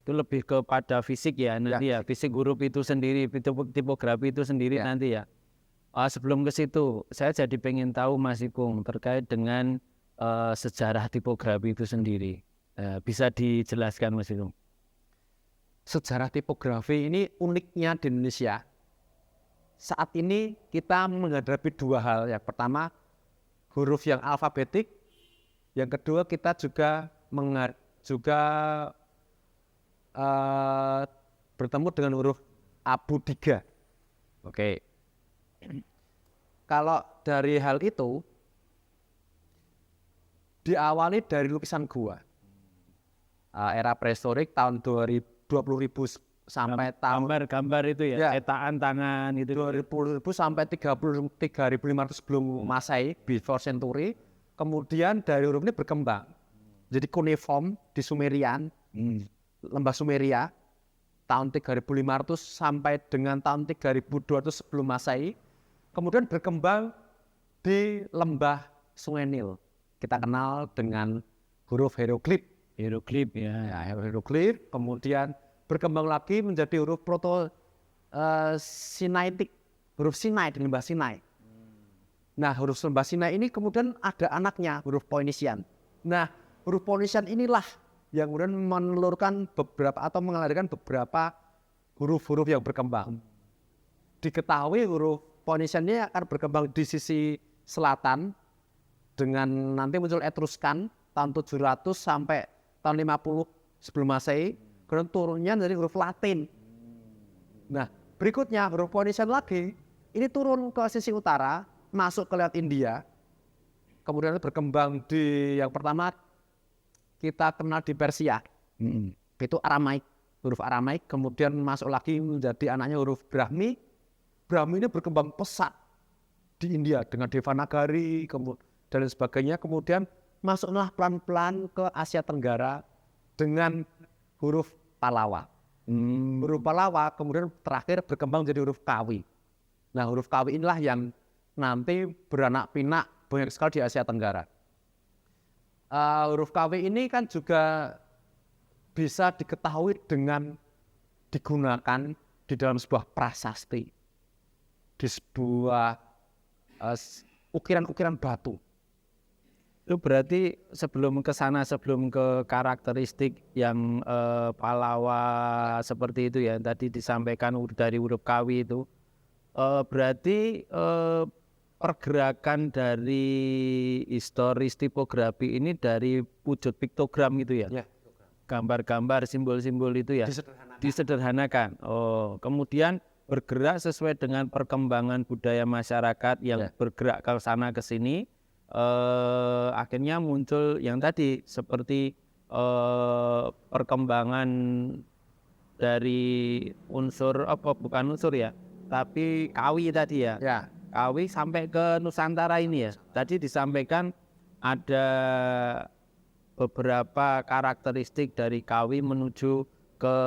Itu lebih kepada fisik ya nanti ya, fisik huruf itu sendiri, tipografi itu sendiri nanti ya. Sebelum ke situ, saya jadi pengen tahu Mas Ipung terkait dengan sejarah tipografi itu sendiri. Bisa dijelaskan Mas Ipung? Sejarah tipografi ini uniknya di Indonesia. Saat ini kita menghadapi dua hal. Yang pertama, huruf yang alfabetik. Yang kedua, kita juga bertemu dengan huruf abudiga. Oke. Kalau dari hal itu diawali dari lukisan gua. Era prehistorik tahun 20.000 sampai tahun gambar itu ya, cetaan tangan itu 20.000 sampai 33.500 sebelum Masehi, before century. Kemudian dari huruf ini berkembang. Jadi cuneiform di Sumerian, lembah Sumeria tahun 3.500 sampai dengan tahun 3.200 sebelum Masehi. Kemudian berkembang di lembah Sungai Nil. Kita kenal dengan huruf hieroglif. Hieroglif ya. Hieroglif. Kemudian berkembang lagi menjadi huruf Sinaitik, huruf Sinai di lembah Sinai. Nah, huruf lembah Sinai ini kemudian ada anaknya, huruf Phoenician. Nah, huruf Phoenician inilah yang kemudian menelurkan beberapa atau mengalirkan beberapa huruf-huruf yang berkembang. Diketahui huruf Phoenician ini akan berkembang di sisi selatan dengan nanti muncul Etruskan tahun 700 sampai tahun 50 sebelum Masehi, kemudian turunnya dari huruf Latin. Nah, berikutnya huruf Phoenician lagi, ini turun ke sisi utara, masuk ke Laut India, kemudian berkembang di yang pertama kita kenal di Persia, itu Aramaik, huruf Aramaik, kemudian masuk lagi menjadi anaknya huruf Brahmi. Brahmi ini berkembang pesat di India dengan Devanagari dan sebagainya, kemudian masuklah pelan-pelan ke Asia Tenggara dengan huruf Pallawa. Huruf Pallawa kemudian terakhir berkembang menjadi huruf Kawi. Nah, huruf Kawi inilah yang nanti beranak pinak banyak sekali di Asia Tenggara. Huruf KW ini kan juga bisa diketahui dengan digunakan di dalam sebuah prasasti, di sebuah ukiran-ukiran batu. Itu berarti sebelum ke sana, sebelum ke karakteristik yang Pallawa seperti itu ya, tadi disampaikan dari huruf Kawi itu, berarti pergerakan dari historis tipografi ini dari wujud piktogram gitu ya? Gambar-gambar, simbol-simbol itu ya? Disederhanakan. Oh, kemudian bergerak sesuai dengan perkembangan budaya masyarakat yang bergerak ke sana ke sini. Akhirnya muncul yang tadi seperti perkembangan dari unsur bukan unsur ya, tapi Kawi tadi ya. Kawi sampai ke Nusantara ini ya. Tadi disampaikan ada beberapa karakteristik dari Kawi menuju ke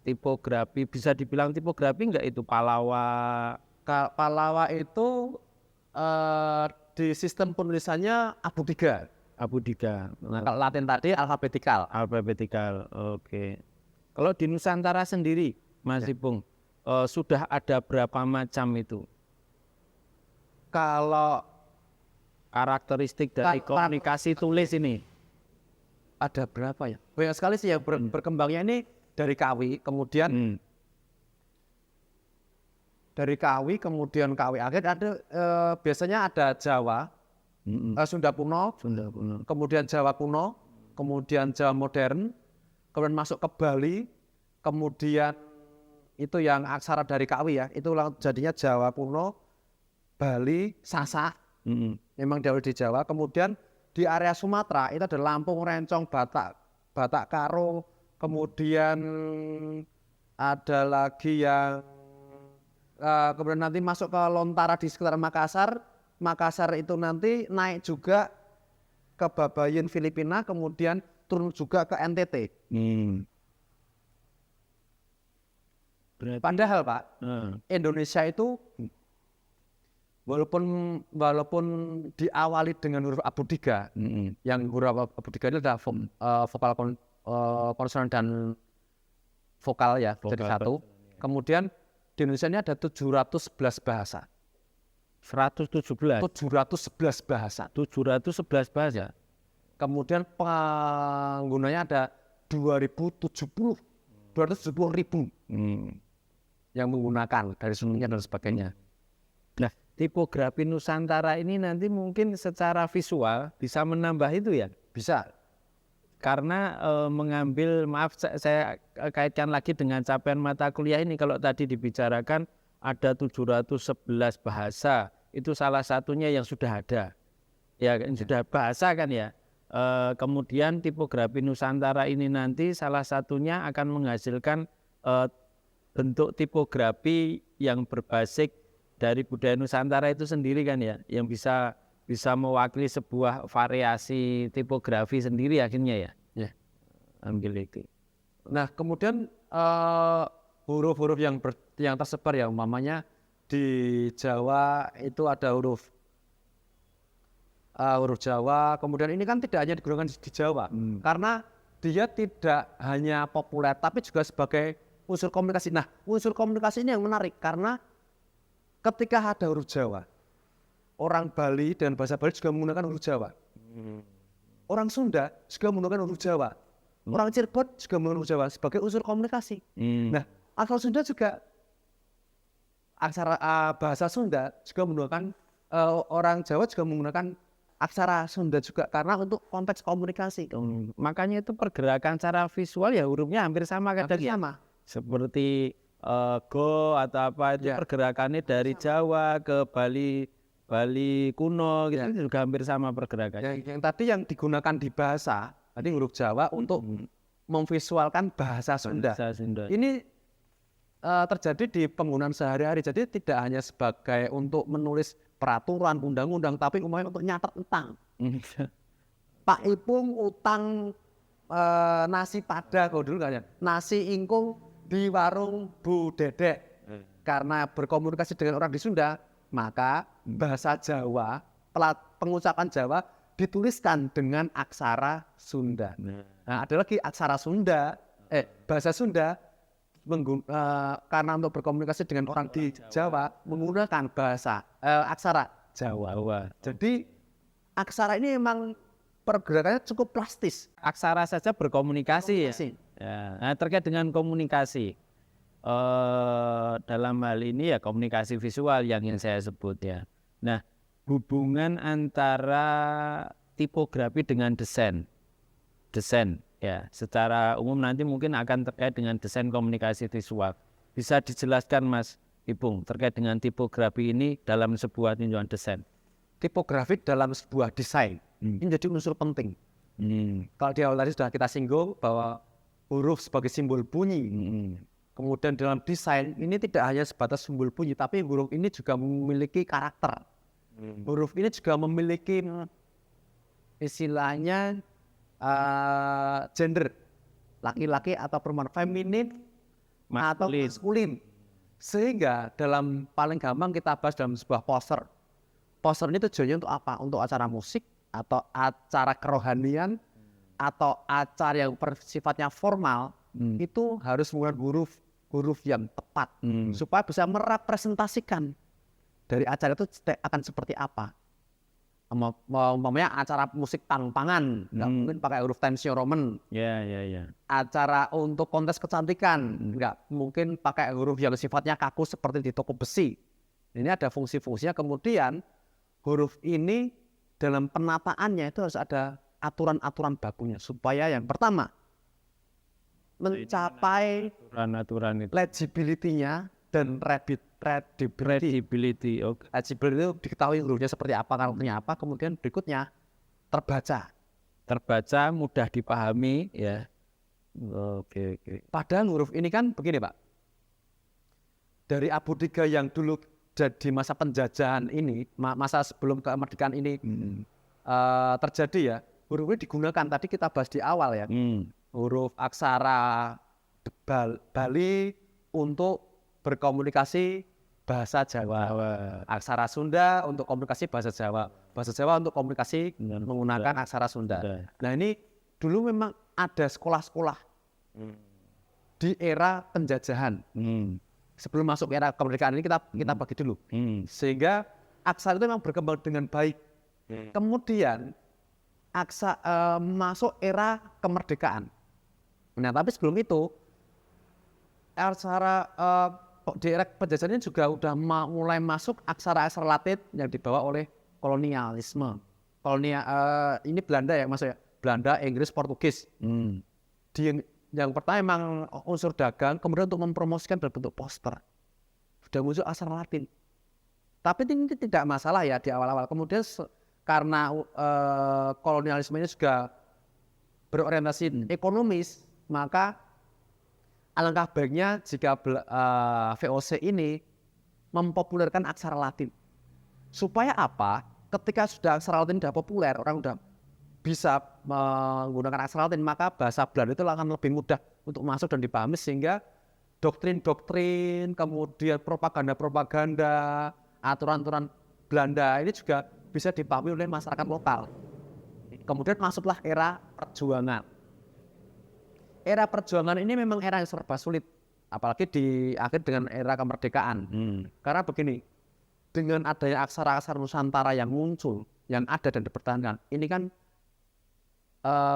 tipografi. Bisa dibilang tipografi enggak itu Pallawa? Pallawa itu di sistem penulisannya abudiga. Nah, kalau Latin tadi alfabetikal. Oke. Kalau di Nusantara sendiri, Mas Ipung, sudah ada berapa macam itu? Kalau karakteristik dari komunikasi tulis ini ada berapa ya? Banyak sekali sih yang berkembangnya ini dari Kawi, kemudian dari Kawi, kemudian Kawi akhir ada biasanya ada Jawa, Sunda kuno, kemudian Jawa kuno, kemudian Jawa modern, kemudian masuk ke Bali, kemudian itu yang aksara dari Kawi ya, itu jadinya Jawa kuno, Bali, Sasak, memang dahulu di Jawa. Kemudian di area Sumatera itu ada Lampung, Rencong, Batak Karo, kemudian ada lagi yang kemudian nanti masuk ke Lontara di sekitar Makassar. Makassar itu nanti naik juga ke Babayan Filipina, kemudian turun juga ke NTT. Berarti, Padahal Pak, Indonesia itu walaupun diawali dengan huruf abodiga, yang huruf abodiga itu ada vokal konsonan dan vokal ya, Vokal jadi satu. Kemudian di Indonesia ini ada 711 bahasa. 117. 711 bahasa. 711 bahasa. Kemudian penggunanya ada 270 ribu yang menggunakan dari sununya dan sebagainya. Nah, tipografi Nusantara ini nanti mungkin secara visual bisa menambah itu ya? Bisa. Karena mengambil, maaf saya kaitkan lagi dengan capaian mata kuliah ini. Kalau tadi dibicarakan ada 711 bahasa, itu salah satunya yang sudah ada. Ya, sudah bahasa kan ya. Kemudian tipografi Nusantara ini nanti salah satunya akan menghasilkan bentuk tipografi yang berbasis dari budaya Nusantara itu sendiri kan ya, yang bisa mewakili sebuah variasi tipografi sendiri akhirnya ya. Ya. Ambil itu. Nah, kemudian huruf-huruf yang tersebar ya, umpamanya di Jawa itu ada huruf Jawa. Kemudian ini kan tidak hanya digunakan di Jawa, karena dia tidak hanya populer tapi juga sebagai unsur komunikasi. Nah, unsur komunikasi ini yang menarik karena ketika ada huruf Jawa, orang Bali dan bahasa Bali juga menggunakan huruf Jawa. Orang Sunda juga menggunakan huruf Jawa. Orang Cirebon juga menggunakan huruf Jawa sebagai unsur komunikasi. Nah, aksara Sunda juga, aksara bahasa Sunda juga menggunakan, orang Jawa juga menggunakan aksara Sunda juga karena untuk konteks komunikasi. Makanya itu pergerakan secara visual ya hurufnya hampir sama kadang ya. Sama. Seperti go atau apa itu Ya. pergerakannya dari Jawa ke Bali kuno gitu, Ya. itu juga hampir sama pergerakannya. Yang tadi yang digunakan di bahasa, tadi huruf Jawa untuk memvisualkan bahasa Sunda. Bahasa Sunda. Ini terjadi di penggunaan sehari-hari. Jadi tidak hanya sebagai untuk menulis peraturan, undang-undang, tapi umumnya untuk nyatet utang. Pak Ipung utang nasi pada, kalau dulu kan ya, nasi ingkung di warung Bu Dedek. Karena berkomunikasi dengan orang di Sunda, maka bahasa Jawa, pengucapan Jawa dituliskan dengan aksara Sunda. Nah, ada lagi aksara Sunda, bahasa Sunda karena untuk berkomunikasi dengan orang di Jawa menggunakan bahasa aksara Jawa. Jadi aksara ini memang pergerakannya cukup plastis. Aksara saja berkomunikasi ya. Nah, terkait dengan komunikasi, dalam hal ini ya komunikasi visual yang saya sebut ya. Nah, hubungan antara tipografi dengan desain ya, secara umum nanti mungkin akan terkait dengan desain komunikasi visual. Bisa dijelaskan Mas Ipung terkait dengan tipografi ini dalam sebuah tinjauan desain? Tipografi dalam sebuah desain ini jadi unsur penting. Kalau di awal tadi sudah kita singgung bahwa huruf sebagai simbol bunyi. Kemudian dalam desain ini tidak hanya sebatas simbol bunyi, tapi huruf ini juga memiliki karakter. Huruf ini juga memiliki istilahnya gender, laki-laki atau perempuan, feminin atau maskulin. Sehingga dalam paling gampang kita bahas dalam sebuah poster. Poster ini tujuannya untuk apa? Untuk acara musik atau acara kerohanian atau acara yang sifatnya formal, itu harus menggunakan huruf yang tepat supaya bisa merepresentasikan dari acara itu akan seperti apa. Umpamanya acara musik pang-pangan, nggak mungkin pakai huruf Times New Roman. Ya. Acara untuk kontes kecantikan, nggak mungkin pakai huruf yang sifatnya kaku seperti di toko besi. Ini ada fungsi-fungsinya. Kemudian huruf ini dalam penataannya itu harus ada aturan-aturan bakunya supaya yang pertama mencapai aturan itu legibility-nya dan readability. Okay. Legibility itu diketahui hurufnya seperti apa, karakternya apa, kemudian berikutnya terbaca, mudah dipahami ya. Oke, oke. Padahal huruf ini kan begini Pak, dari Abu 3 yang dulu di masa penjajahan ini, masa sebelum kemerdekaan ini terjadi ya, huruf ini digunakan, tadi kita bahas di awal ya, huruf aksara Bali untuk berkomunikasi bahasa Jawa, aksara Sunda untuk komunikasi bahasa Jawa, bahasa Jawa untuk komunikasi menggunakan aksara Sunda. Nah ini dulu memang ada sekolah-sekolah di era penjajahan. Sebelum masuk era kemerdekaan ini kita bagi dulu, sehingga aksara itu memang berkembang dengan baik. Kemudian masuk era kemerdekaan. Nah tapi sebelum itu aksara di era penjajahan ini juga udah mulai masuk aksara-aksara Latin yang dibawa oleh kolonialisme. Ini Belanda ya maksudnya, Belanda, Inggris, Portugis. Yang pertama memang unsur dagang, kemudian untuk mempromosikan dalam bentuk poster. Sudah muncul aksara Latin. Tapi ini tidak masalah ya di awal-awal. Kemudian karena kolonialisme ini juga berorientasi ekonomis, maka alangkah baiknya jika VOC ini mempopulerkan aksara Latin. Supaya apa? Ketika sudah aksara Latin sudah populer, orang sudah bisa menggunakan aksara Latin, maka bahasa Belanda itu akan lebih mudah untuk masuk dan dipahami, sehingga doktrin-doktrin, kemudian propaganda-propaganda, aturan-aturan Belanda ini juga bisa dipahami oleh masyarakat lokal. Kemudian masuklah era perjuangan. Era perjuangan ini memang era yang serba sulit, apalagi diakhiri dengan era kemerdekaan. Karena begini, dengan adanya aksara-aksara Nusantara yang muncul, yang ada dan dipertahankan, ini kan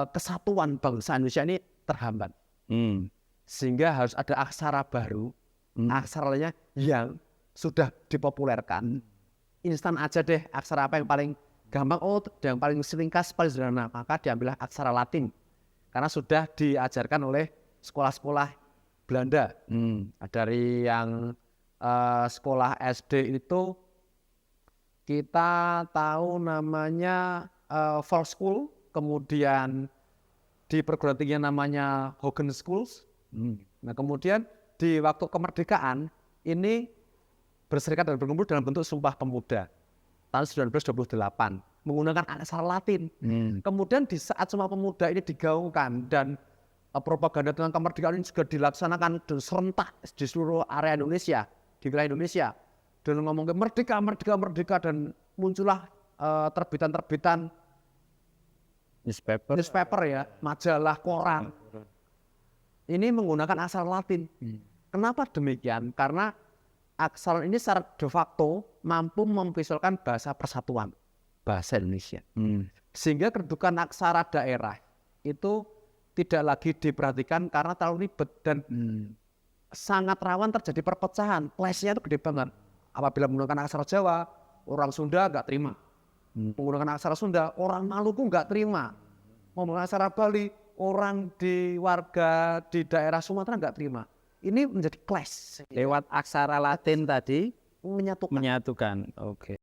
kesatuan bangsa Indonesia ini terhambat. Sehingga harus ada aksara baru, aksaranya yang sudah dipopulerkan. Instan aja deh, aksara apa yang paling gampang, yang paling ringkas, paling sederhana, maka diambillah aksara Latin. Karena sudah diajarkan oleh sekolah-sekolah Belanda. Dari yang sekolah SD itu kita tahu namanya Volkschool, kemudian di perguruan tinggi namanya Hogan Schools. Nah kemudian di waktu kemerdekaan ini berserikat dan berkumpul dalam bentuk Sumpah Pemuda tahun 1928 menggunakan aksara Latin. Kemudian di saat Sumpah Pemuda ini digaungkan dan propaganda tentang kemerdekaan ini juga dilaksanakan serentak di seluruh area Indonesia, di wilayah Indonesia, dan ngomongin merdeka, merdeka, merdeka, dan muncullah terbitan-terbitan newspaper ya, majalah, koran. Ini menggunakan aksara Latin. Kenapa demikian? Karena aksara ini secara de facto mampu memvisualkan bahasa persatuan, bahasa Indonesia. Sehingga kedudukan aksara daerah itu tidak lagi diperhatikan karena terlalu ribet dan sangat rawan terjadi perpecahan. Clash-nya itu gede banget. Apabila menggunakan aksara Jawa, orang Sunda nggak terima. Menggunakan aksara Sunda, orang Maluku nggak terima. Menggunakan aksara Bali, orang warga di daerah Sumatera nggak terima. Ini menjadi clash. Lewat aksara Latin tadi Menyatukan. menyatukan. Oke.